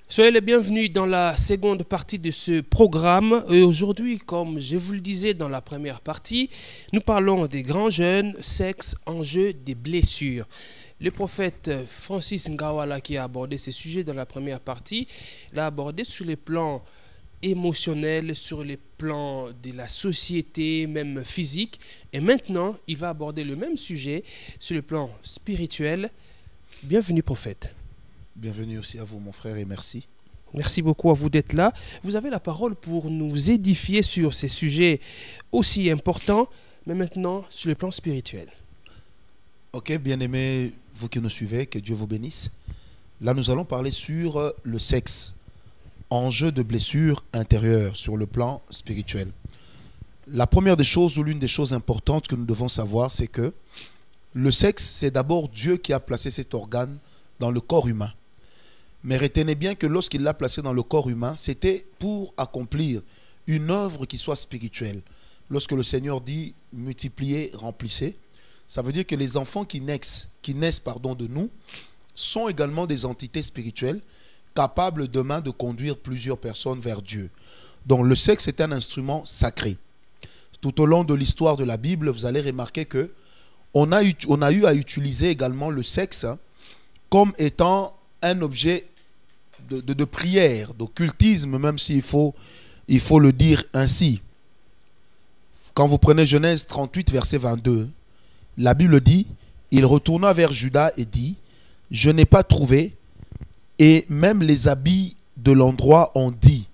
Soyez les bienvenus dans la seconde partie de ce programme. Et aujourd'hui, comme je vous le disais dans la première partie, nous parlons des grands jeunes, sexe, enjeux, des blessures. Le prophète Francis Ngawala, qui a abordé ce sujet dans la première partie, l'a abordé sur les plans émotionnels, sur les plans de la société, même physique. Et maintenant, il va aborder le même sujet sur le plan spirituel. Bienvenue, prophète. Bienvenue aussi à vous, mon frère, et merci. Merci beaucoup à vous d'être là. Vous avez la parole pour nous édifier sur ces sujets aussi importants, mais maintenant sur le plan spirituel. Ok, bien-aimés, vous qui nous suivez, que Dieu vous bénisse. Là, nous allons parler sur le sexe, enjeu de blessure intérieure sur le plan spirituel. La première des choses, ou l'une des choses importantes que nous devons savoir, c'est que le sexe, c'est d'abord Dieu qui a placé cet organe dans le corps humain. Mais retenez bien que lorsqu'il l'a placé dans le corps humain, c'était pour accomplir une œuvre qui soit spirituelle. Lorsque le Seigneur dit « multipliez, remplissez », ça veut dire que les enfants qui naissent de nous sont également des entités spirituelles capables demain de conduire plusieurs personnes vers Dieu. Donc le sexe est un instrument sacré. Tout au long de l'histoire de la Bible, vous allez remarquer que on a eu à utiliser également le sexe comme étant un objet de prière, d'occultisme, même s'il faut le dire ainsi. Quand vous prenez Genèse 38, verset 22, la Bible dit, « Il retourna vers Juda et dit, « Je n'ai pas trouvé, et même les habits de l'endroit ont dit,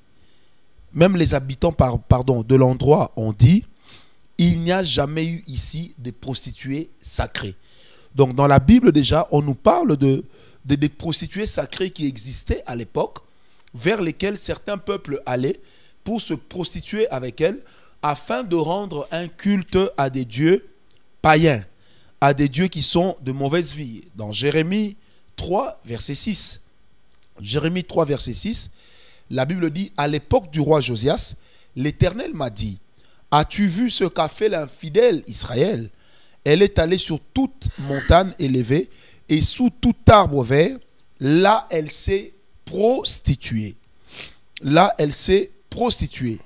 même les habitants de l'endroit ont dit, il n'y a jamais eu ici de prostituées sacrées. » Donc dans la Bible déjà, on nous parle des prostituées sacrées qui existaient à l'époque, vers lesquelles certains peuples allaient pour se prostituer avec elles, afin de rendre un culte à des dieux païens, à des dieux qui sont de mauvaise vie. Dans Jérémie 3, verset 6, Jérémie 3, verset 6, la Bible dit, à l'époque du roi Josias, l'Éternel m'a dit, as-tu vu ce qu'a fait l'infidèle Israël? Elle est allée sur toute montagne élevée et sous tout arbre vert. Là, elle s'est prostituée. Là, elle s'est prostituée.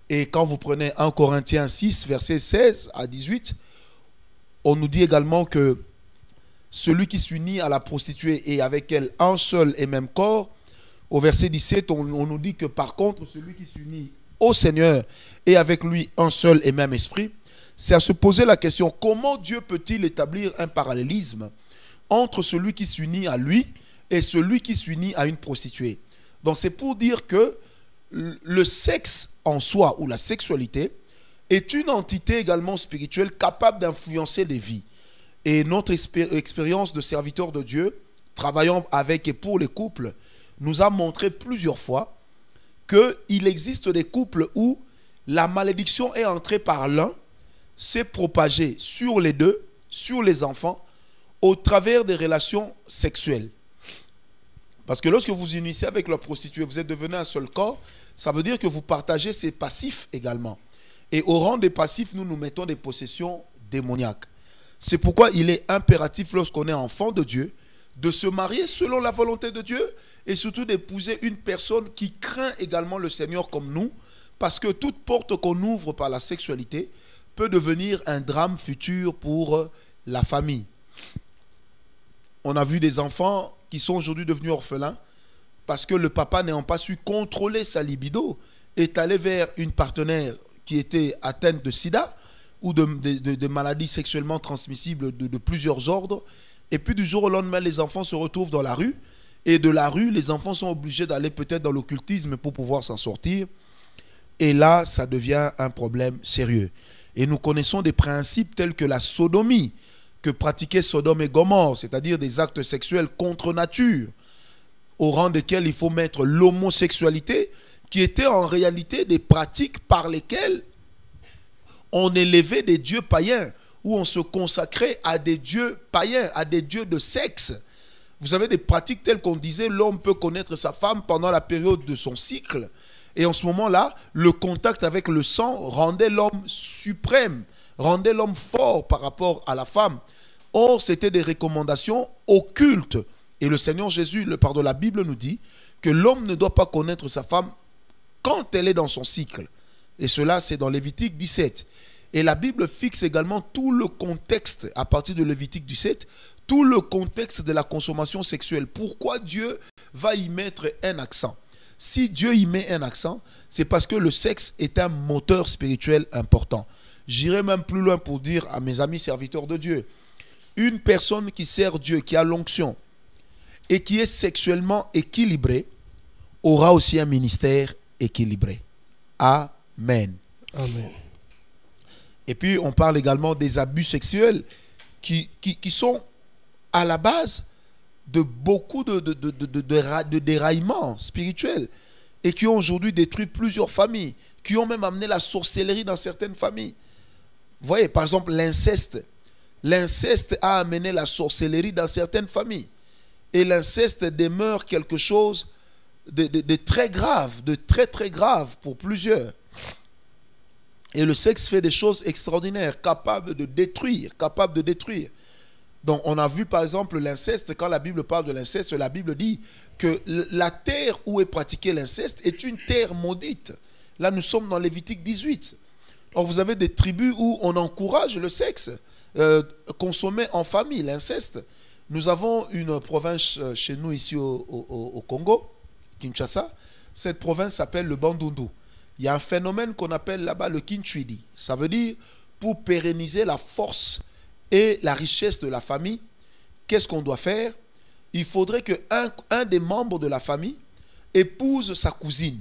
Et quand vous prenez 1 Corinthiens 6, versets 16 à 18, on nous dit également que celui qui s'unit à la prostituée et avec elle un seul et même corps. Au verset 17, on nous dit que par contre, celui qui s'unit au Seigneur et avec lui un seul et même esprit, c'est à se poser la question, comment Dieu peut-il établir un parallélisme entre celui qui s'unit à lui et celui qui s'unit à une prostituée? Donc c'est pour dire que le sexe en soi ou la sexualité est une entité également spirituelle capable d'influencer les vies. Et notre expérience de serviteur de Dieu, travaillant avec et pour les couples, nous a montré plusieurs fois qu'il existe des couples où la malédiction est entrée par l'un, s'est propagée sur les deux, sur les enfants, au travers des relations sexuelles. Parce que lorsque vous unissez avec la prostituée, vous êtes devenu un seul corps, ça veut dire que vous partagez ces passifs également. Et au rang des passifs, nous mettons des possessions démoniaques. C'est pourquoi il est impératif, lorsqu'on est enfant de Dieu, de se marier selon la volonté de Dieu et surtout d'épouser une personne qui craint également le Seigneur comme nous, parce que toute porte qu'on ouvre par la sexualité peut devenir un drame futur pour la famille. On a vu des enfants qui sont aujourd'hui devenus orphelins parce que le papa, n'ayant pas su contrôler sa libido, est allé vers une partenaire qui était atteinte de sida ou de maladies sexuellement transmissibles de plusieurs ordres. Et puis du jour au lendemain, les enfants se retrouvent dans la rue. Et de la rue, les enfants sont obligés d'aller peut-être dans l'occultisme pour pouvoir s'en sortir. Et là, ça devient un problème sérieux. Et nous connaissons des principes tels que la sodomie, que pratiquaient Sodome et Gomorrhe, c'est-à-dire des actes sexuels contre nature. au rang desquels il faut mettre l'homosexualité, qui étaient en réalité des pratiques par lesquelles on élevait des dieux païens, où on se consacrait à des dieux païens, à des dieux de sexe. Vous avez des pratiques telles qu'on disait l'homme peut connaître sa femme pendant la période de son cycle. Et en ce moment-là, le contact avec le sang rendait l'homme suprême, rendait l'homme fort par rapport à la femme. Or, c'était des recommandations occultes. Et le Seigneur Jésus, la Bible nous dit que l'homme ne doit pas connaître sa femme quand elle est dans son cycle. Et cela, c'est dans Lévitique 17. Et la Bible fixe également tout le contexte, à partir de Lévitique 17, tout le contexte de la consommation sexuelle. Pourquoi Dieu va y mettre un accent? Si Dieu y met un accent, c'est parce que le sexe est un moteur spirituel important. J'irai même plus loin pour dire à mes amis serviteurs de Dieu, une personne qui sert Dieu, qui a l'onction et qui est sexuellement équilibrée, aura aussi un ministère équilibré. Amen. Amen. Et puis on parle également des abus sexuels qui sont à la base de beaucoup de déraillements spirituels et qui ont aujourd'hui détruit plusieurs familles, qui ont même amené la sorcellerie dans certaines familles. Vous voyez, par exemple, l'inceste. L'inceste a amené la sorcellerie dans certaines familles. Et l'inceste demeure quelque chose de très grave, de très très grave pour plusieurs. Et le sexe fait des choses extraordinaires, capables de détruire, Donc on a vu par exemple l'inceste, quand la Bible parle de l'inceste, la Bible dit que la terre où est pratiqué l'inceste est une terre maudite. Là nous sommes dans Lévitique 18. Or vous avez des tribus où on encourage le sexe, consommé en famille, l'inceste. Nous avons une province chez nous ici au Congo, Kinshasa. Cette province s'appelle le Bandundu. Il y a un phénomène qu'on appelle là-bas le Kinchwidi. Ça veut dire, pour pérenniser la force et la richesse de la famille, qu'est-ce qu'on doit faire? Il faudrait qu'un des membres de la famille épouse sa cousine.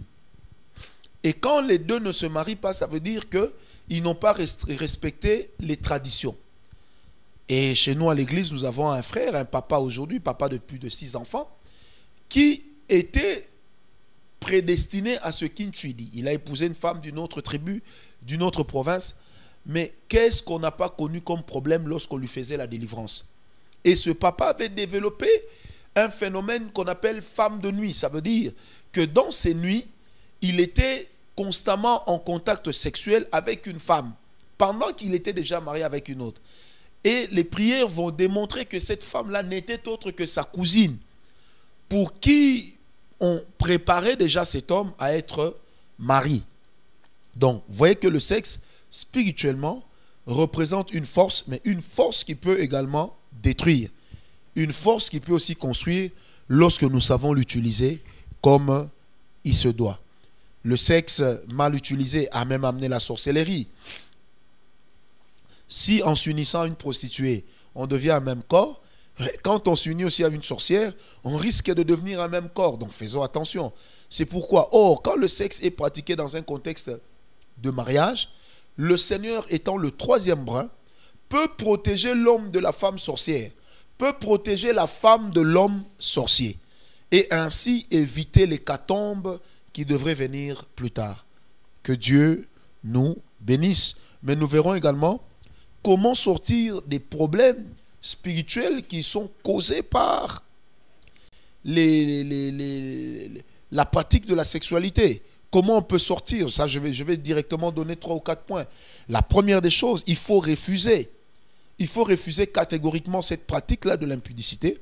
Et quand les deux ne se marient pas, ça veut dire qu'ils n'ont pas respecté les traditions. Et chez nous à l'église, nous avons un frère, un papa aujourd'hui, papa de plus de 6 enfants, qui était prédestiné à ce Kinchwidi. Il a épousé une femme d'une autre tribu, d'une autre province. Mais qu'est-ce qu'on n'a pas connu comme problème lorsqu'on lui faisait la délivrance? Et ce papa avait développé un phénomène qu'on appelle femme de nuit. Ça veut dire que dans ces nuits, il était constamment en contact sexuel avec une femme, pendant qu'il était déjà marié avec une autre. Et les prières vont démontrer que cette femme-là n'était autre que sa cousine, pour qui on préparait déjà cet homme à être mari. Donc, vous voyez que le sexe, spirituellement, représente une force, mais une force qui peut également détruire. Une force qui peut aussi construire lorsque nous savons l'utiliser comme il se doit. Le sexe mal utilisé a même amené la sorcellerie. Si en s'unissant à une prostituée, on devient un même corps, quand on s'unit aussi à une sorcière, on risque de devenir un même corps. Donc faisons attention. C'est pourquoi, or, quand le sexe est pratiqué dans un contexte de mariage, le Seigneur étant le troisième brin, peut protéger l'homme de la femme sorcière, peut protéger la femme de l'homme sorcier, et ainsi éviter l'hécatombe qui devrait venir plus tard. Que Dieu nous bénisse. Mais nous verrons également comment sortir des problèmes spirituels qui sont causés par la pratique de la sexualité. Comment on peut sortir? Ça, je vais directement donner 3 ou 4 points. La première des choses, il faut refuser. Il faut refuser catégoriquement cette pratique-là de l'impudicité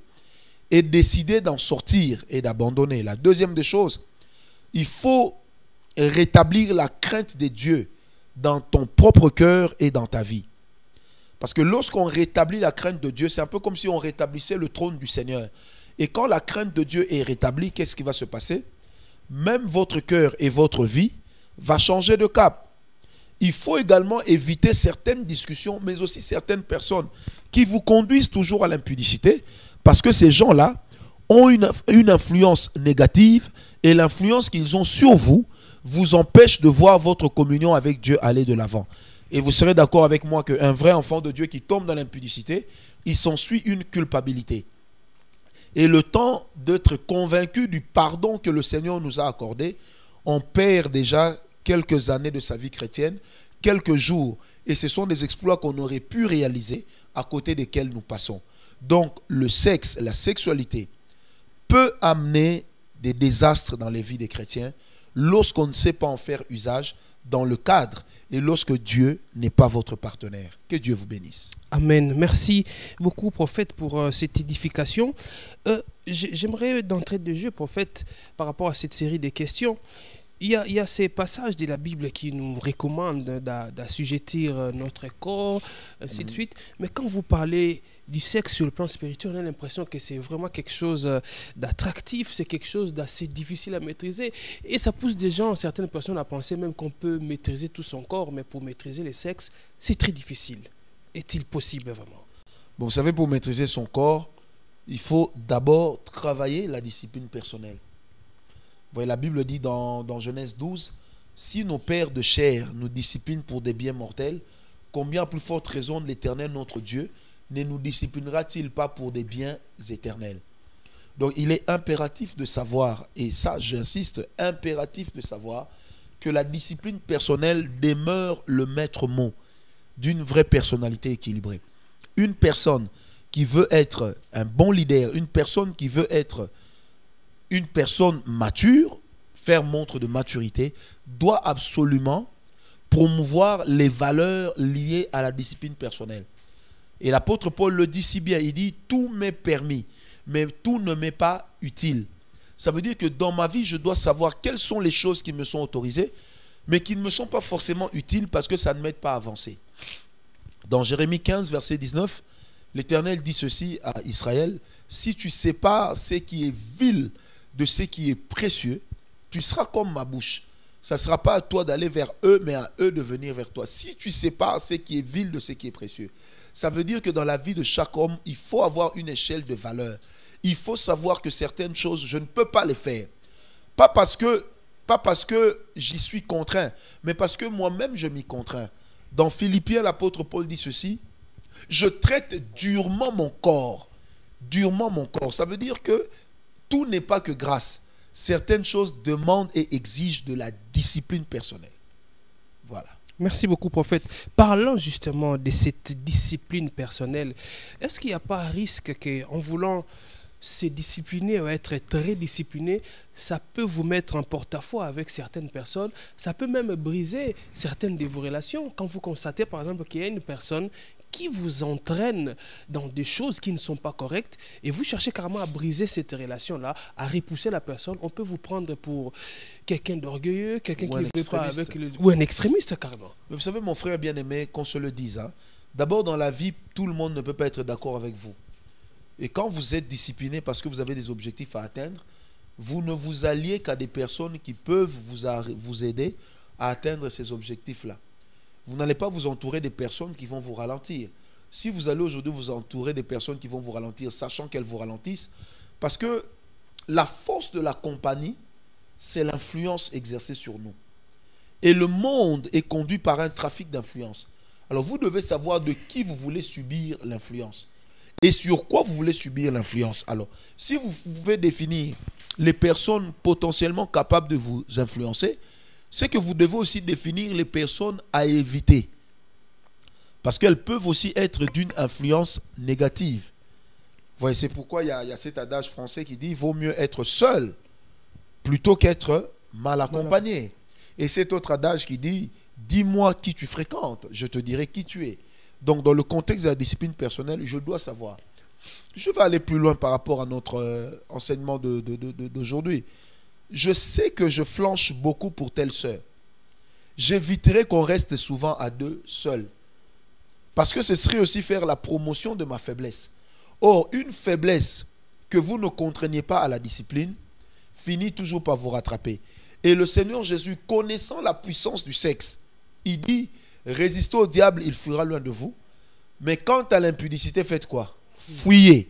et décider d'en sortir et d'abandonner. La deuxième des choses, il faut rétablir la crainte des dieux dans ton propre cœur et dans ta vie. Parce que lorsqu'on rétablit la crainte de Dieu, c'est un peu comme si on rétablissait le trône du Seigneur. Et quand la crainte de Dieu est rétablie, qu'est-ce qui va se passer? Même votre cœur et votre vie va changer de cap. Il faut également éviter certaines discussions, mais aussi certaines personnes qui vous conduisent toujours à l'impudicité, parce que ces gens-là ont une influence négative, et l'influence qu'ils ont sur vous empêche de voir votre communion avec Dieu aller de l'avant. Et vous serez d'accord avec moi qu'un vrai enfant de Dieu qui tombe dans l'impudicité, il s'ensuit une culpabilité. Et le temps d'être convaincu du pardon que le Seigneur nous a accordé, on perd déjà quelques années de sa vie chrétienne, quelques jours. Et ce sont des exploits qu'on aurait pu réaliser à côté desquels nous passons. Donc, le sexe, la sexualité peut amener des désastres dans les vies des chrétiens lorsqu'on ne sait pas en faire usage dans le cadre et lorsque Dieu n'est pas votre partenaire. Que Dieu vous bénisse. Amen. Merci beaucoup, prophète, pour cette édification. J'aimerais d'entrée de jeu, prophète, par rapport à cette série de questions. Il y a ces passages de la Bible qui nous recommandent d'assujettir notre corps, ainsi de suite. Mais quand vous parlez du sexe sur le plan spirituel, on a l'impression que c'est vraiment quelque chose d'attractif, c'est quelque chose d'assez difficile à maîtriser. Et ça pousse des gens, certaines personnes, à penser même qu'on peut maîtriser tout son corps, mais pour maîtriser les sexes, c'est très difficile. Est-il possible vraiment? Bon, vous savez, pour maîtriser son corps, il faut d'abord travailler la discipline personnelle. Vous voyez, la Bible dit dans Genèse 12, « Si nos pères de chair nous disciplinent pour des biens mortels, combien à plus forte raison de l'Éternel notre Dieu ne nous disciplinera-t-il pas pour des biens éternels ?» Donc il est impératif de savoir, et ça j'insiste, impératif de savoir que la discipline personnelle demeure le maître mot d'une vraie personnalité équilibrée. Une personne qui veut être un bon leader, une personne qui veut être une personne mature, faire montre de maturité, doit absolument promouvoir les valeurs liées à la discipline personnelle. Et l'apôtre Paul le dit si bien, il dit « Tout m'est permis, mais tout ne m'est pas utile ». Ça veut dire que dans ma vie, je dois savoir quelles sont les choses qui me sont autorisées, mais qui ne me sont pas forcément utiles parce que ça ne m'aide pas à avancer. Dans Jérémie 15, verset 19, l'Éternel dit ceci à Israël, « Si tu sépares ce qui est vil de ce qui est précieux, tu seras comme ma bouche. Ça ne sera pas à toi d'aller vers eux, mais à eux de venir vers toi. Si tu sépares ce qui est vil de ce qui est précieux. » Ça veut dire que dans la vie de chaque homme, il faut avoir une échelle de valeur. Il faut savoir que certaines choses, je ne peux pas les faire. Pas parce que j'y suis contraint, mais parce que moi-même je m'y contrains. Dans Philippiens, l'apôtre Paul dit ceci, « Je traite durement mon corps. » Durement mon corps. Ça veut dire que tout n'est pas que grâce. Certaines choses demandent et exigent de la discipline personnelle. Voilà. Merci beaucoup, prophète. Parlons justement de cette discipline personnelle. Est-ce qu'il n'y a pas un risque qu'en voulant se discipliner ou être très discipliné, ça peut vous mettre en porte-à-faux avec certaines personnes, ça peut même briser certaines de vos relations. Quand vous constatez par exemple qu'il y a une personne qui vous entraîne dans des choses qui ne sont pas correctes et vous cherchez carrément à briser cette relation-là, à repousser la personne, on peut vous prendre pour quelqu'un d'orgueilleux, quelqu'un qui ne veut pas avec le... ou un extrémiste carrément. Mais vous savez, mon frère bien-aimé, qu'on se le dise, hein, d'abord dans la vie, tout le monde ne peut pas être d'accord avec vous. Et quand vous êtes discipliné parce que vous avez des objectifs à atteindre, vous ne vous alliez qu'à des personnes qui peuvent vous aider à atteindre ces objectifs-là. Vous n'allez pas vous entourer des personnes qui vont vous ralentir. Si vous allez aujourd'hui vous entourer des personnes qui vont vous ralentir, sachant qu'elles vous ralentissent, parce que la force de la compagnie, c'est l'influence exercée sur nous. Et le monde est conduit par un trafic d'influence. Alors vous devez savoir de qui vous voulez subir l'influence. Et sur quoi vous voulez subir l'influence. Alors, si vous pouvez définir les personnes potentiellement capables de vous influencer, c'est que vous devez aussi définir les personnes à éviter. Parce qu'elles peuvent aussi être d'une influence négative. Vous voyez, c'est pourquoi il y a cet adage français qui dit « il vaut mieux être seul plutôt qu'être mal accompagné ». Et cet autre adage qui dit « dis-moi qui tu fréquentes, je te dirai qui tu es ». Donc, dans le contexte de la discipline personnelle, je dois savoir. Je vais aller plus loin par rapport à notre enseignement d'aujourd'hui. Je sais que je flanche beaucoup pour telle sœur. J'éviterai qu'on reste souvent à deux seuls. Parce que ce serait aussi faire la promotion de ma faiblesse. Or, une faiblesse que vous ne contraignez pas à la discipline finit toujours par vous rattraper. Et le Seigneur Jésus, connaissant la puissance du sexe, il dit, résistez au diable, il fuira loin de vous. Mais quant à l'impudicité, faites quoi? Fuyez,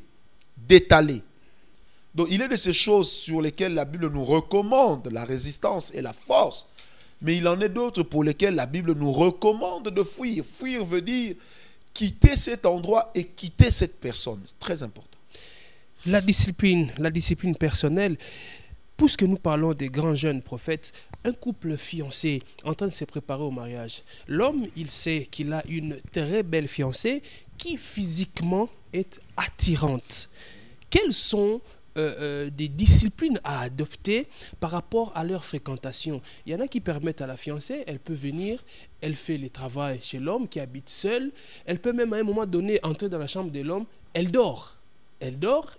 détalez. Donc il est de ces choses sur lesquelles la Bible nous recommande la résistance et la force. Mais il en est d'autres pour lesquelles la Bible nous recommande de fuir. Fuir veut dire quitter cet endroit et quitter cette personne. C'est très important. La discipline personnelle, puisque nous parlons des grands jeunes prophètes, un couple fiancé en train de se préparer au mariage, l'homme, il sait qu'il a une très belle fiancée qui physiquement est attirante. Quelles sont des disciplines à adopter par rapport à leur fréquentation? Il y en a qui permettent à la fiancée, elle peut venir, elle fait le travail chez l'homme qui habite seul, elle peut même à un moment donné entrer dans la chambre de l'homme, elle dort. Elle dort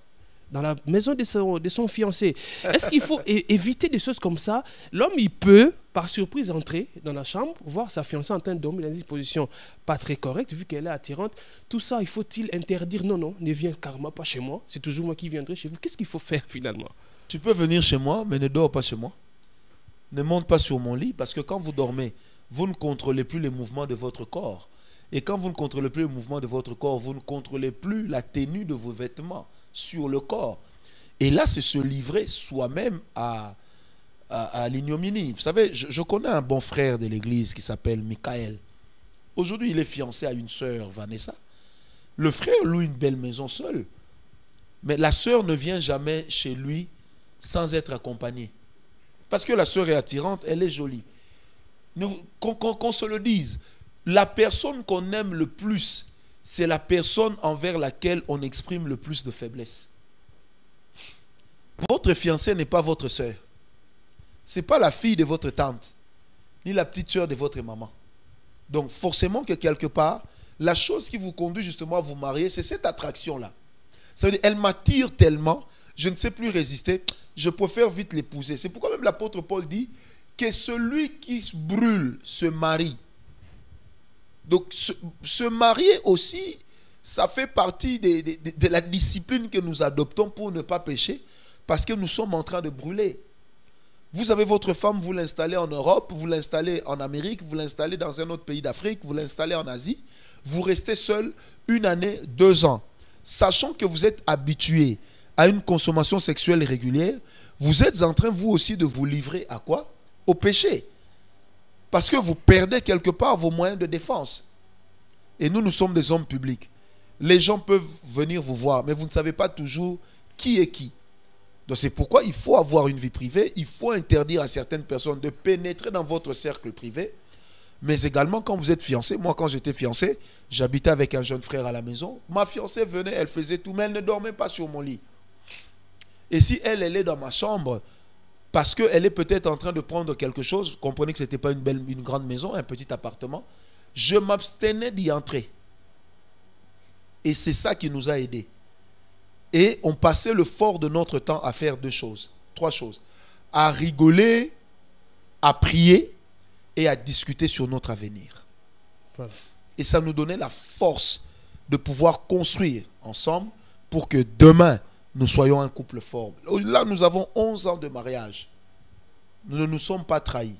dans la maison de son fiancé. Est-ce qu'il faut éviter des choses comme ça? L'homme, il peut, par surprise, entrer dans la chambre, voir sa fiancée en train de dormir dans une position pas très correcte, vu qu'elle est attirante. Tout ça, il faut-il interdire? Non, non, ne viens carrément pas chez moi. C'est toujours moi qui viendrai chez vous. Qu'est-ce qu'il faut faire finalement? Tu peux venir chez moi, mais ne dors pas chez moi. Ne monte pas sur mon lit, parce que quand vous dormez, vous ne contrôlez plus les mouvements de votre corps. Et quand vous ne contrôlez plus les mouvements de votre corps, vous ne contrôlez plus la tenue de vos vêtements sur le corps. Et là, c'est se livrer soi-même à l'ignominie. Vous savez, je connais un bon frère de l'église qui s'appelle Michael. Aujourd'hui, il est fiancé à une sœur, Vanessa. Le frère loue une belle maison seul. Mais la sœur ne vient jamais chez lui sans être accompagnée. Parce que la sœur est attirante, elle est jolie. Qu'on se le dise, la personne qu'on aime le plus, c'est la personne envers laquelle on exprime le plus de faiblesse. Votre fiancée n'est pas votre sœur. Ce n'est pas la fille de votre tante, ni la petite sœur de votre maman. Donc forcément que quelque part, la chose qui vous conduit justement à vous marier, c'est cette attraction-là. Ça veut dire, elle m'attire tellement, je ne sais plus résister, je préfère vite l'épouser. C'est pourquoi même l'apôtre Paul dit que celui qui brûle se marie. Donc, se marier aussi, ça fait partie de la discipline que nous adoptons pour ne pas pécher, parce que nous sommes en train de brûler. Vous avez votre femme, vous l'installez en Europe, vous l'installez en Amérique, vous l'installez dans un autre pays d'Afrique, vous l'installez en Asie, vous restez seul 1 année, 2 ans. Sachant que vous êtes habitué à une consommation sexuelle régulière, vous êtes en train, vous aussi, de vous livrer à quoi? Au péché. Parce que vous perdez quelque part vos moyens de défense. Et nous sommes des hommes publics. Les gens peuvent venir vous voir, mais vous ne savez pas toujours qui est qui. Donc c'est pourquoi il faut avoir une vie privée. Il faut interdire à certaines personnes de pénétrer dans votre cercle privé. Mais également quand vous êtes fiancé. Moi, quand j'étais fiancé, j'habitais avec un jeune frère à la maison. Ma fiancée venait, elle faisait tout, mais elle ne dormait pas sur mon lit. Et si elle est dans ma chambre, parce qu'elle est peut-être en train de prendre quelque chose, comprenez que ce n'était pas une grande maison, un petit appartement, je m'abstenais d'y entrer. Et c'est ça qui nous a aidés. Et on passait le fort de notre temps à faire 3 choses. À rigoler, à prier et à discuter sur notre avenir. Voilà. Et ça nous donnait la force de pouvoir construire ensemble pour que demain, nous soyons un couple fort. Là, nous avons 11 ans de mariage. Nous ne nous sommes pas trahis.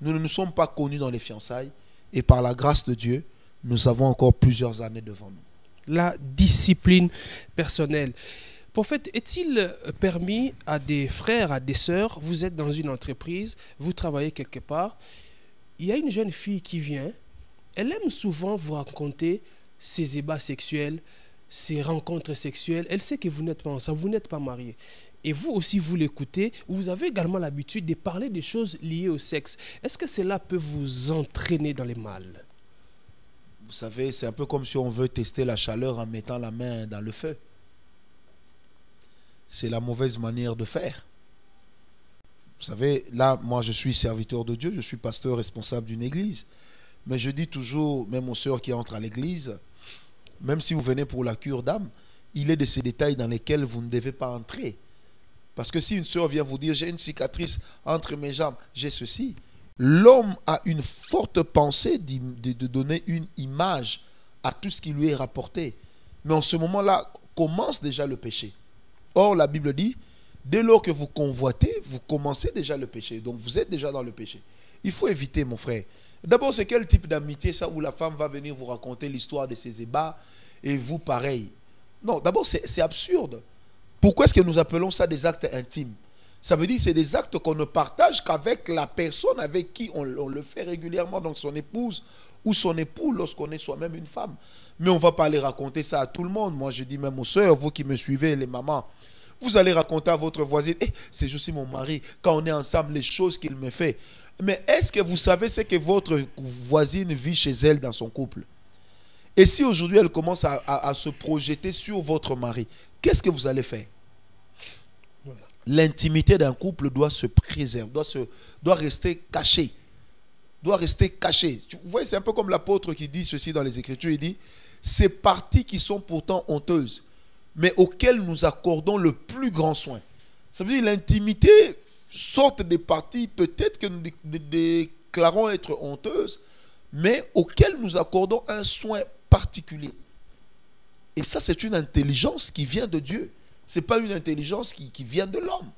Nous ne nous sommes pas connus dans les fiançailles. Et par la grâce de Dieu, nous avons encore plusieurs années devant nous. La discipline personnelle. Prophète, est-il permis à des frères, à des sœurs, vous êtes dans une entreprise, vous travaillez quelque part, il y a une jeune fille qui vient, elle aime souvent vous raconter ses ébats sexuels, ses rencontres sexuelles. Elle sait que vous n'êtes pas ensemble, vous n'êtes pas mariés. Et vous aussi, vous l'écoutez. Vous avez également l'habitude de parler des choses liées au sexe. Est-ce que cela peut vous entraîner dans les mâles? Vous savez, c'est un peu comme si on veut tester la chaleur en mettant la main dans le feu. C'est la mauvaise manière de faire. Vous savez, là, moi, je suis serviteur de Dieu. Je suis pasteur responsable d'une église. Mais je dis toujours, même aux sœurs qui entrent à l'église, même si vous venez pour la cure d'âme, il est de ces détails dans lesquels vous ne devez pas entrer. Parce que si une sœur vient vous dire, j'ai une cicatrice entre mes jambes, j'ai ceci, l'homme a une forte pensée de donner une image à tout ce qui lui est rapporté. Mais en ce moment-là, commence déjà le péché. Or, la Bible dit, dès lors que vous convoitez, vous commencez déjà le péché. Donc, vous êtes déjà dans le péché. Il faut éviter, mon frère. D'abord, c'est quel type d'amitié ça où la femme va venir vous raconter l'histoire de ses ébats et vous pareil? Non, d'abord, c'est absurde. Pourquoi est-ce que nous appelons ça des actes intimes? Ça veut dire que c'est des actes qu'on ne partage qu'avec la personne avec qui on le fait régulièrement, donc son épouse ou son époux lorsqu'on est soi-même une femme. Mais on ne va pas aller raconter ça à tout le monde. Moi, je dis même aux sœurs, vous qui me suivez, les mamans, vous allez raconter à votre voisine, c'est juste mon mari, quand on est ensemble, les choses qu'il me fait. Mais est-ce que vous savez ce que votre voisine vit chez elle dans son couple? Et si aujourd'hui elle commence à se projeter sur votre mari, qu'est-ce que vous allez faire? Voilà. L'intimité d'un couple doit se préserver, doit rester cachée. Doit rester cachée. Vous voyez, c'est un peu comme l'apôtre qui dit ceci dans les Écritures. Il dit, ces parties qui sont pourtant honteuses, mais auxquelles nous accordons le plus grand soin. Ça veut dire l'intimité, sorte des parties peut-être que nous déclarons être honteuses, mais auxquelles nous accordons un soin particulier. Et ça, c'est une intelligence qui vient de Dieu. Ce n'est pas une intelligence qui vient de l'homme.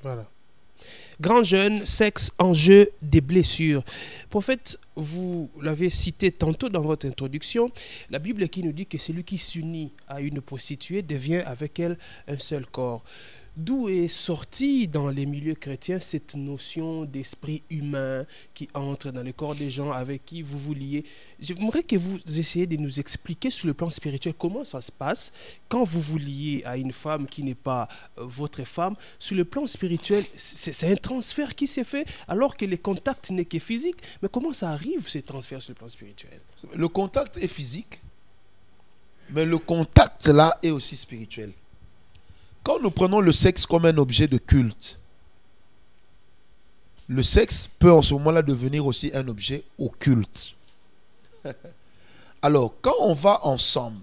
Voilà. Grand jeûne, sexe, enjeu des blessures. Prophète, vous l'avez cité tantôt dans votre introduction, la Bible qui nous dit que celui qui s'unit à une prostituée devient avec elle un seul corps. D'où est sortie dans les milieux chrétiens cette notion d'esprit humain qui entre dans le corps des gens avec qui vous vous liez? J'aimerais que vous essayiez de nous expliquer sur le plan spirituel comment ça se passe quand vous vous liez à une femme qui n'est pas votre femme. Sur le plan spirituel, c'est un transfert qui s'est fait alors que le contact n'est que physique. Mais comment ça arrive, ces transferts sur le plan spirituel? Le contact est physique, mais le contact là est aussi spirituel. Quand nous prenons le sexe comme un objet de culte, le sexe peut en ce moment-là devenir aussi un objet occulte. Alors, quand on va ensemble,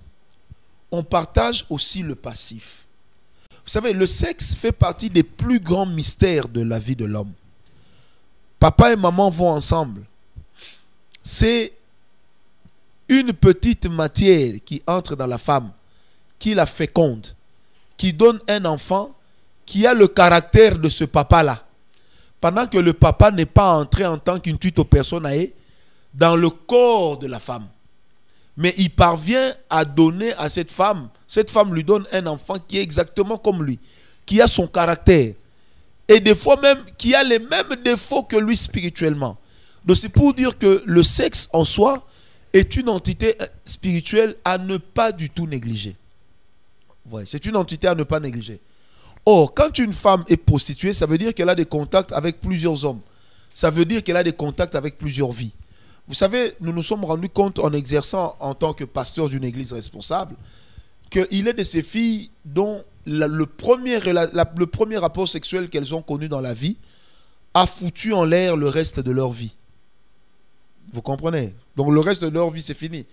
on partage aussi le passif. Vous savez, le sexe fait partie des plus grands mystères de la vie de l'homme. Papa et maman vont ensemble. C'est une petite matière qui entre dans la femme, qui la féconde, qui donne un enfant qui a le caractère de ce papa-là. Pendant que le papa n'est pas entré en tant qu'une tuto personae dans le corps de la femme. Mais il parvient à donner à cette femme lui donne un enfant qui est exactement comme lui, qui a son caractère. Et des fois même qui a les mêmes défauts que lui spirituellement. Donc c'est pour dire que le sexe en soi est une entité spirituelle à ne pas du tout négliger. Ouais, c'est une entité à ne pas négliger. Or, quand une femme est prostituée, ça veut dire qu'elle a des contacts avec plusieurs hommes. Ça veut dire qu'elle a des contacts avec plusieurs vies. Vous savez, nous nous sommes rendus compte en exerçant en tant que pasteur d'une église responsable qu'il est de ces filles dont le premier rapport sexuel qu'elles ont connu dans la vie a foutu en l'air le reste de leur vie. Vous comprenez? Donc le reste de leur vie, c'est fini.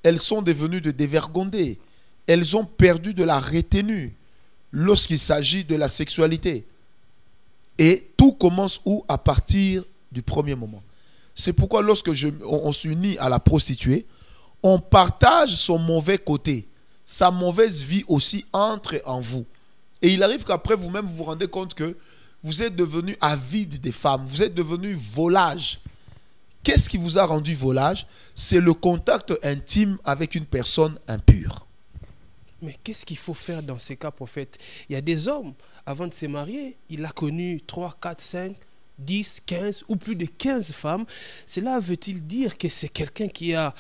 Elles sont devenues de dévergondées. Elles ont perdu de la retenue lorsqu'il s'agit de la sexualité. Et tout commence où? À partir du premier moment. C'est pourquoi lorsque on s'unit à la prostituée, on partage son mauvais côté. Sa mauvaise vie aussi entre en vous. Et il arrive qu'après vous-même vous vous rendez compte que vous êtes devenu avide des femmes. Vous êtes devenu volage. Qu'est-ce qui vous a rendu volage? C'est le contact intime avec une personne impure. Mais qu'est-ce qu'il faut faire dans ces cas, prophète? Il y a des hommes, avant de se marier, il a connu 3, 4, 5, 10, 15 ou plus de 15 femmes. Cela veut-il dire que c'est quelqu'un qui a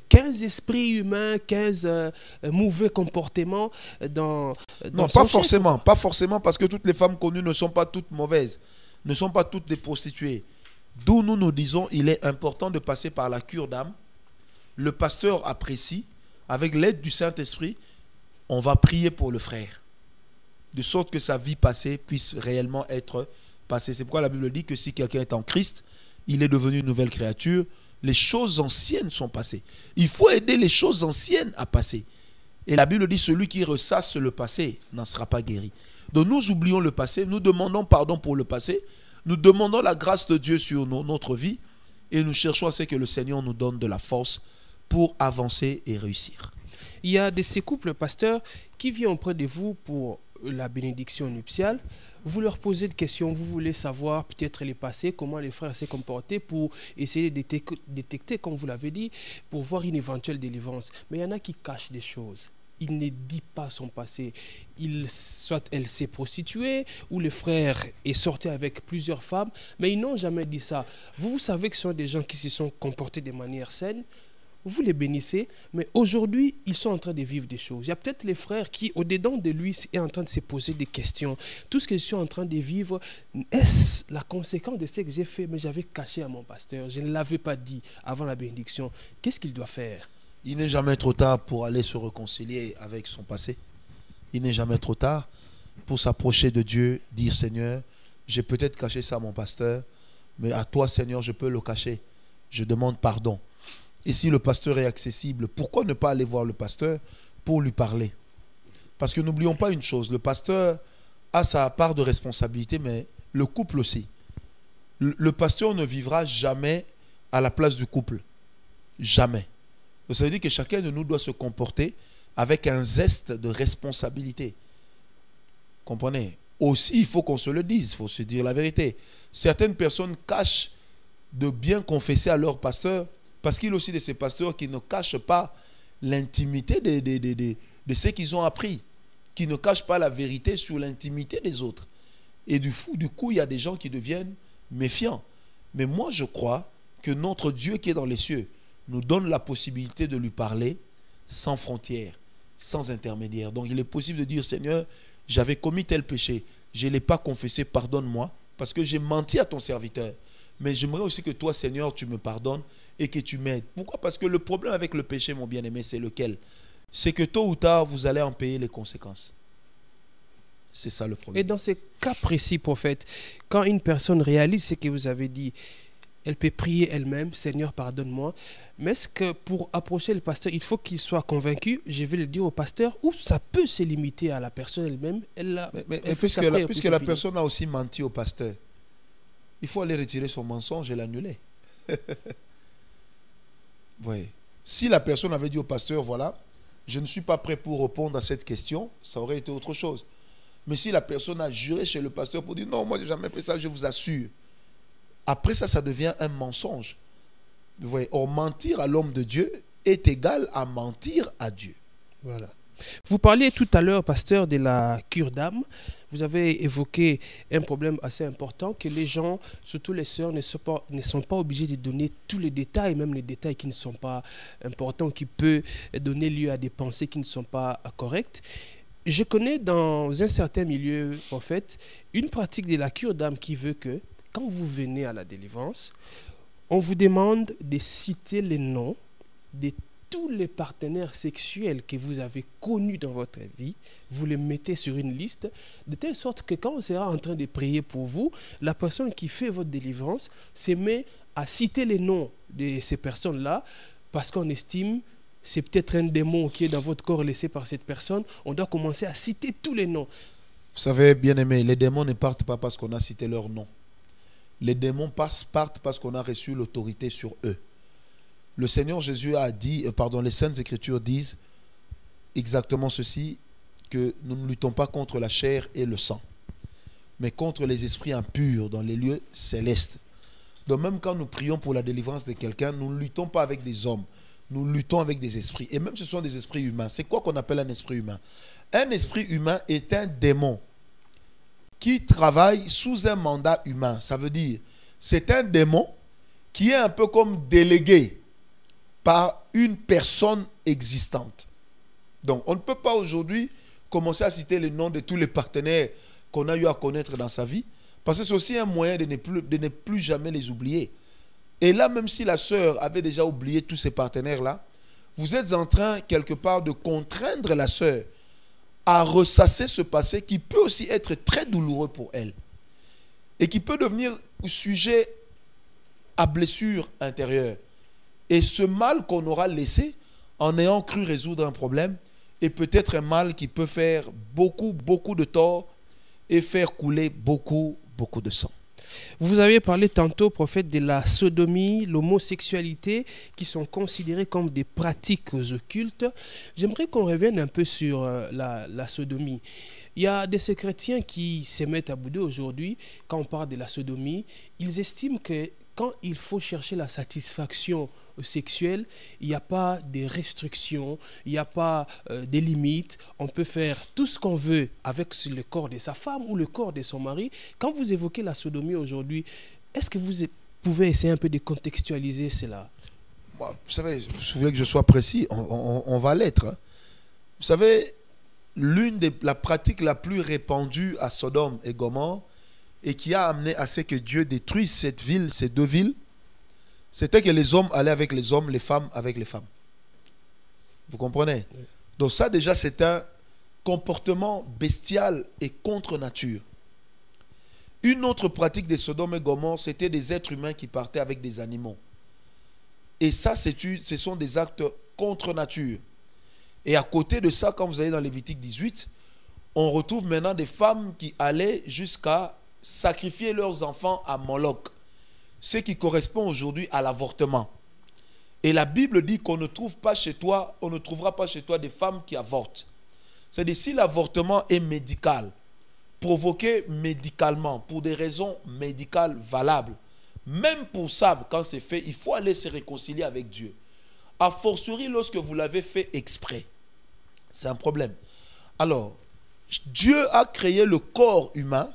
15 esprits humains, 15 mauvais comportements dans non, son pas forcément. Pas forcément, parce que toutes les femmes connues ne sont pas toutes mauvaises, ne sont pas toutes des prostituées. D'où nous disons, il est important de passer par la cure d'âme. Le pasteur apprécie, avec l'aide du Saint-Esprit, on va prier pour le frère, de sorte que sa vie passée puisse réellement être passée. C'est pourquoi la Bible dit que si quelqu'un est en Christ, il est devenu une nouvelle créature. Les choses anciennes sont passées. Il faut aider les choses anciennes à passer. Et la Bible dit, celui qui ressasse le passé n'en sera pas guéri. Donc nous oublions le passé, nous demandons pardon pour le passé, nous demandons la grâce de Dieu sur notre vie et nous cherchons à ce que le Seigneur nous donne de la force pour avancer et réussir. Il y a de ces couples, pasteurs, qui viennent auprès de vous pour la bénédiction nuptiale. Vous leur posez des questions, vous voulez savoir peut-être les passés, comment les frères s'est comportés pour essayer de détecter, comme vous l'avez dit, pour voir une éventuelle délivrance. Mais il y en a qui cachent des choses. Il ne dit pas son passé. Soit elle s'est prostituée, ou le frère est sorti avec plusieurs femmes, mais ils n'ont jamais dit ça. Vous savez que ce sont des gens qui se sont comportés de manière saine. vous les bénissez, mais aujourd'hui, ils sont en train de vivre des choses. Il y a peut-être les frères qui, au-dedans de lui, est en train de se poser des questions. Tout ce que je suis en train de vivre, est-ce la conséquence de ce que j'ai fait, mais j'avais caché à mon pasteur, je ne l'avais pas dit avant la bénédiction. Qu'est-ce qu'il doit faire? Il n'est jamais trop tard pour aller se réconcilier avec son passé. Il n'est jamais trop tard pour s'approcher de Dieu, dire Seigneur, j'ai peut-être caché ça à mon pasteur, mais à toi Seigneur, je peux le cacher. Je demande pardon. Et si le pasteur est accessible, pourquoi ne pas aller voir le pasteur pour lui parler? Parce que n'oublions pas une chose, le pasteur a sa part de responsabilité, mais le couple aussi. Le pasteur ne vivra jamais à la place du couple. Jamais. Donc ça veut dire que chacun de nous doit se comporter avec un zeste de responsabilité. Comprenez? Aussi, il faut qu'on se le dise, il faut se dire la vérité. Certaines personnes cachent de bien confesser à leur pasteur, parce qu'il y a aussi de ces pasteurs qui ne cachent pas l'intimité de ce qu'ils ont appris, qui ne cachent pas la vérité sur l'intimité des autres. Et du coup, il y a des gens qui deviennent méfiants. Mais moi, je crois que notre Dieu qui est dans les cieux nous donne la possibilité de lui parler sans frontières, sans intermédiaire. Donc, il est possible de dire, Seigneur, j'avais commis tel péché, je ne l'ai pas confessé, pardonne-moi, parce que j'ai menti à ton serviteur. Mais j'aimerais aussi que toi, Seigneur, tu me pardonnes et que tu m'aides. Pourquoi? Parce que le problème avec le péché, mon bien-aimé, c'est lequel? C'est que tôt ou tard, vous allez en payer les conséquences. C'est ça le problème. Et dans ces cas précis, prophète, quand une personne réalise ce que vous avez dit, elle peut prier elle-même, Seigneur, pardonne-moi. Mais est-ce que pour approcher le pasteur, il faut qu'il soit convaincu, je vais le dire au pasteur, ou ça peut se limiter à la personne elle-même? Mais puisque la personne a aussi menti au pasteur, il faut aller retirer son mensonge et l'annuler. Oui. Si la personne avait dit au pasteur, voilà, je ne suis pas prêt pour répondre à cette question, ça aurait été autre chose. Mais si la personne a juré chez le pasteur pour dire, non, moi je n'ai jamais fait ça, je vous assure. Après ça, ça devient un mensonge. Vous voyez, or mentir à l'homme de Dieu est égal à mentir à Dieu. Voilà. Vous parliez tout à l'heure, pasteur, de la cure d'âme. Vous avez évoqué un problème assez important que les gens, surtout les sœurs, ne sont pas obligés de donner tous les détails, même les détails qui ne sont pas importants, qui peuvent donner lieu à des pensées qui ne sont pas correctes. Je connais dans un certain milieu, en fait, une pratique de la cure d'âme qui veut que, quand vous venez à la délivrance, on vous demande de citer les noms de tous les partenaires sexuels que vous avez connus dans votre vie. Vous les mettez sur une liste, de telle sorte que quand on sera en train de prier pour vous, la personne qui fait votre délivrance se met à citer les noms de ces personnes-là, parce qu'on estime c'est peut-être un démon qui est dans votre corps laissé par cette personne. On doit commencer à citer tous les noms. Vous savez, bien-aimés, les démons ne partent pas parce qu'on a cité leur nom. Les démons partent parce qu'on a reçu l'autorité sur eux. Le Seigneur Jésus a dit, les Saintes Écritures disent exactement ceci, que nous ne luttons pas contre la chair et le sang, mais contre les esprits impurs dans les lieux célestes. Donc même quand nous prions pour la délivrance de quelqu'un, nous ne luttons pas avec des hommes, nous luttons avec des esprits. Et même ce sont des esprits humains. C'est quoi qu'on appelle un esprit humain? Un esprit humain est un démon qui travaille sous un mandat humain. Ça veut dire, c'est un démon qui est un peu comme délégué par une personne existante. Donc, on ne peut pas aujourd'hui commencer à citer les noms de tous les partenaires qu'on a eu à connaître dans sa vie, parce que c'est aussi un moyen de ne plus jamais les oublier. Et là, même si la sœur avait déjà oublié tous ces partenaires-là, vous êtes en train, quelque part, de contraindre la sœur à ressasser ce passé qui peut aussi être très douloureux pour elle et qui peut devenir sujet à blessure intérieure. Et ce mal qu'on aura laissé en ayant cru résoudre un problème est peut-être un mal qui peut faire beaucoup, beaucoup de tort et faire couler beaucoup, beaucoup de sang. Vous avez parlé tantôt, prophète, de la sodomie, l'homosexualité, qui sont considérées comme des pratiques occultes. J'aimerais qu'on revienne un peu sur la sodomie. Il y a des chrétiens qui se mettent à bouder aujourd'hui, quand on parle de la sodomie, ils estiment que quand il faut chercher la satisfaction sexuelle, il n'y a pas de restrictions, il n'y a pas de limites. On peut faire tout ce qu'on veut avec le corps de sa femme ou le corps de son mari. Quand vous évoquez la sodomie aujourd'hui, est-ce que vous pouvez essayer un peu de contextualiser cela? Moi, vous savez, vous voulez que je sois précis, on va l'être. Hein. Vous savez, la pratique la plus répandue à Sodome et Gomorrhe et qui a amené à ce que Dieu détruise cette ville, ces deux villes, c'était que les hommes allaient avec les hommes, les femmes avec les femmes. Vous comprenez? Oui. Donc ça déjà c'est un comportement bestial et contre nature. Une autre pratique des Sodome et Gomorrhe, c'était des êtres humains qui partaient avec des animaux. Et ça, ce sont des actes contre nature. Et à côté de ça, quand vous allez dans Lévitique 18, on retrouve maintenant des femmes qui allaient jusqu'à sacrifier leurs enfants à Moloch, ce qui correspond aujourd'hui à l'avortement. Et la Bible dit qu'on ne trouve pas chez toi, on ne trouvera pas chez toi des femmes qui avortent. C'est-à-dire si l'avortement est médical, provoqué médicalement, pour des raisons médicales valables, même pour ça, quand c'est fait, il faut aller se réconcilier avec Dieu. A fortiori lorsque vous l'avez fait exprès. C'est un problème. Alors, Dieu a créé le corps humain,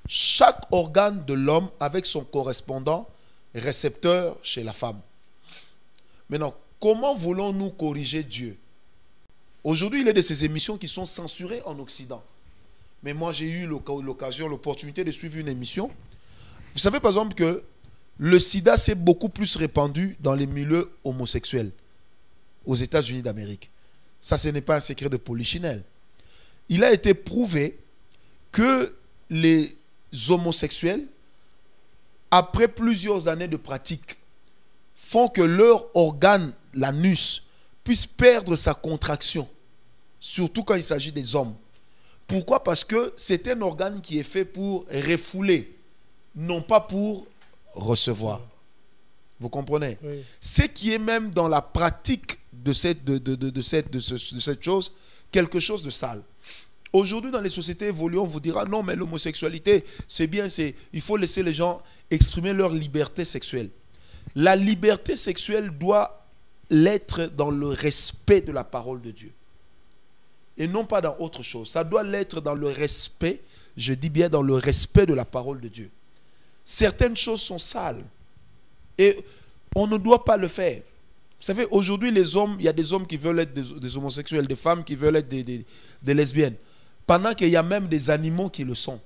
chaque organe de l'homme avec son correspondant récepteur chez la femme. Maintenant, comment voulons-nous corriger Dieu? Aujourd'hui, il y a de ces émissions qui sont censurées en Occident. Mais moi, j'ai eu l'occasion, l'opportunité de suivre une émission. Vous savez par exemple que le sida s'est beaucoup plus répandu dans les milieux homosexuels aux États-Unis d'Amérique. Ça, ce n'est pas un secret de polichinelle. Il a été prouvé que les homosexuels, après plusieurs années de pratique, font que leur organe, l'anus, puisse perdre sa contraction, surtout quand il s'agit des hommes. Pourquoi? Parce que c'est un organe qui est fait pour refouler, non pas pour recevoir. Vous comprenez? Oui. Ce qui est même dans la pratique de cette chose, quelque chose de sale. Aujourd'hui, dans les sociétés évoluées, on vous dira non, mais l'homosexualité, c'est bien, il faut laisser les gens exprimer leur liberté sexuelle. La liberté sexuelle doit l'être dans le respect de la parole de Dieu. Et non pas dans autre chose. Ça doit l'être dans le respect, je dis bien dans le respect de la parole de Dieu. Certaines choses sont sales. Et on ne doit pas le faire. Vous savez, aujourd'hui, les hommes, il y a des hommes qui veulent être des homosexuels, des femmes qui veulent être des lesbiennes. Pendant qu'il y a même des animaux qui le sont.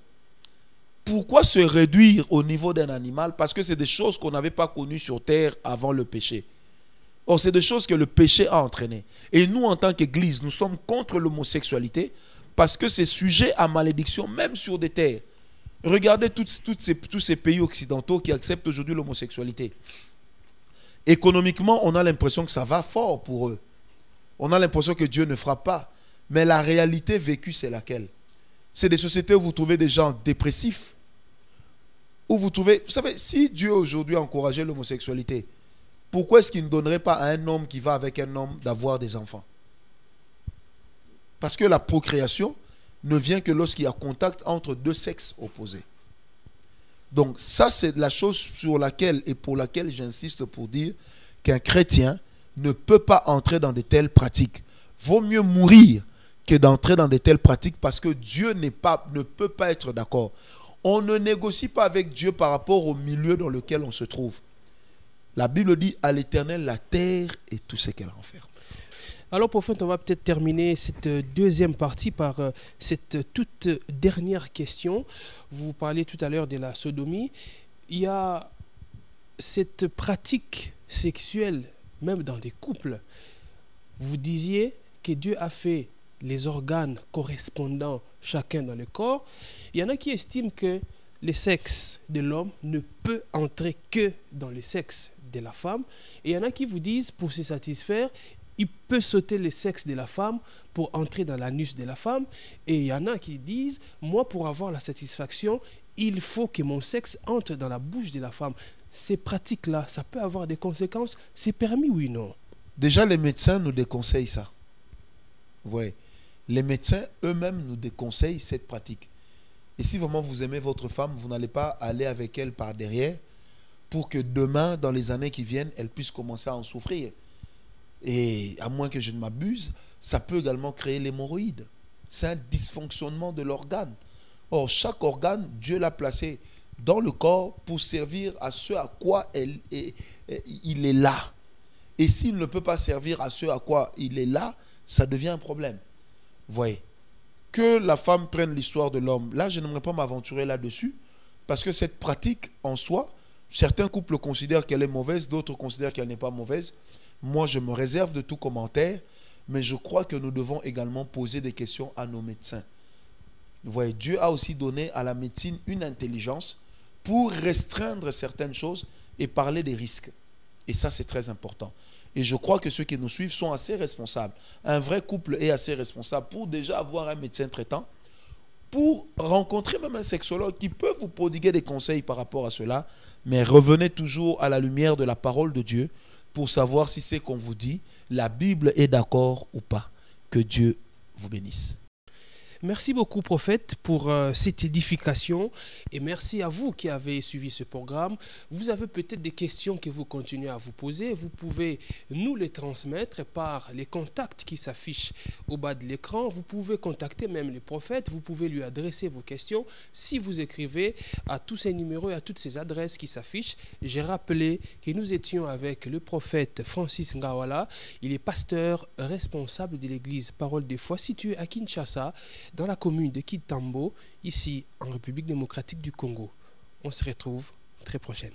Pourquoi se réduire au niveau d'un animal? Parce que c'est des choses qu'on n'avait pas connues sur terre avant le péché. Or, c'est des choses que le péché a entraînées. Et nous, en tant qu'Église, nous sommes contre l'homosexualité parce que c'est sujet à malédiction, même sur des terres. Regardez tous ces pays occidentaux qui acceptent aujourd'hui l'homosexualité. Économiquement, on a l'impression que ça va fort pour eux. On a l'impression que Dieu ne fera pas. Mais la réalité vécue, c'est laquelle? C'est des sociétés où vous trouvez des gens dépressifs. Où vous trouvez... Vous savez, si Dieu aujourd'hui encourageait l'homosexualité, pourquoi est-ce qu'il ne donnerait pas à un homme qui va avec un homme d'avoir des enfants? Parce que la procréation ne vient que lorsqu'il y a contact entre deux sexes opposés. Donc ça, c'est la chose sur laquelle et pour laquelle j'insiste pour dire qu'un chrétien ne peut pas entrer dans de telles pratiques. Vaut mieux mourir que d'entrer dans de telles pratiques parce que Dieu ne peut pas être d'accord. On ne négocie pas avec Dieu par rapport au milieu dans lequel on se trouve. La Bible dit à l'Éternel la terre et tout ce qu'elle renferme. Alors, prophète, on va peut-être terminer cette deuxième partie par cette toute dernière question. Vous parliez tout à l'heure de la sodomie. Il y a cette pratique sexuelle, même dans des couples. Vous disiez que Dieu a fait les organes correspondants chacun dans le corps. Il y en a qui estiment que le sexe de l'homme ne peut entrer que dans le sexe de la femme. Et il y en a qui vous disent, pour se satisfaire, il peut sauter le sexe de la femme pour entrer dans l'anus de la femme. Et il y en a qui disent, moi, pour avoir la satisfaction, il faut que mon sexe entre dans la bouche de la femme. Ces pratiques-là, ça peut avoir des conséquences. C'est permis, oui ou non? Déjà, les médecins nous déconseillent ça. Vous voyez, les médecins eux-mêmes nous déconseillent cette pratique. Et si vraiment vous aimez votre femme, vous n'allez pas aller avec elle par derrière pour que demain, dans les années qui viennent, elle puisse commencer à en souffrir. Et à moins que je ne m'abuse, ça peut également créer l'hémorroïde. C'est un dysfonctionnement de l'organe. Or, chaque organe, Dieu l'a placé dans le corps pour servir à ce à quoi il est là. Et s'il ne peut pas servir à ce à quoi il est là, ça devient un problème. Vous voyez. Que la femme prenne l'histoire de l'homme, là, je n'aimerais pas m'aventurer là-dessus, parce que cette pratique en soi, certains couples considèrent qu'elle est mauvaise, d'autres considèrent qu'elle n'est pas mauvaise. Moi, je me réserve de tout commentaire, mais je crois que nous devons également poser des questions à nos médecins. Vous voyez, Dieu a aussi donné à la médecine une intelligence pour restreindre certaines choses et parler des risques. Et ça, c'est très important. Et je crois que ceux qui nous suivent sont assez responsables. Un vrai couple est assez responsable pour déjà avoir un médecin traitant, pour rencontrer même un sexologue qui peut vous prodiguer des conseils par rapport à cela, mais revenez toujours à la lumière de la parole de Dieu pour savoir si c'est qu'on vous dit, la Bible est d'accord ou pas. Que Dieu vous bénisse. Merci beaucoup, prophète, pour cette édification, et merci à vous qui avez suivi ce programme. Vous avez peut-être des questions que vous continuez à vous poser. Vous pouvez nous les transmettre par les contacts qui s'affichent au bas de l'écran. Vous pouvez contacter même le prophète. Vous pouvez lui adresser vos questions si vous écrivez à tous ces numéros et à toutes ces adresses qui s'affichent. J'ai rappelé que nous étions avec le prophète Francis Ngawala. Il est pasteur responsable de l'église Parole des Foi située à Kinshasa, dans la commune de Kitambo, ici en République démocratique du Congo. On se retrouve très prochainement.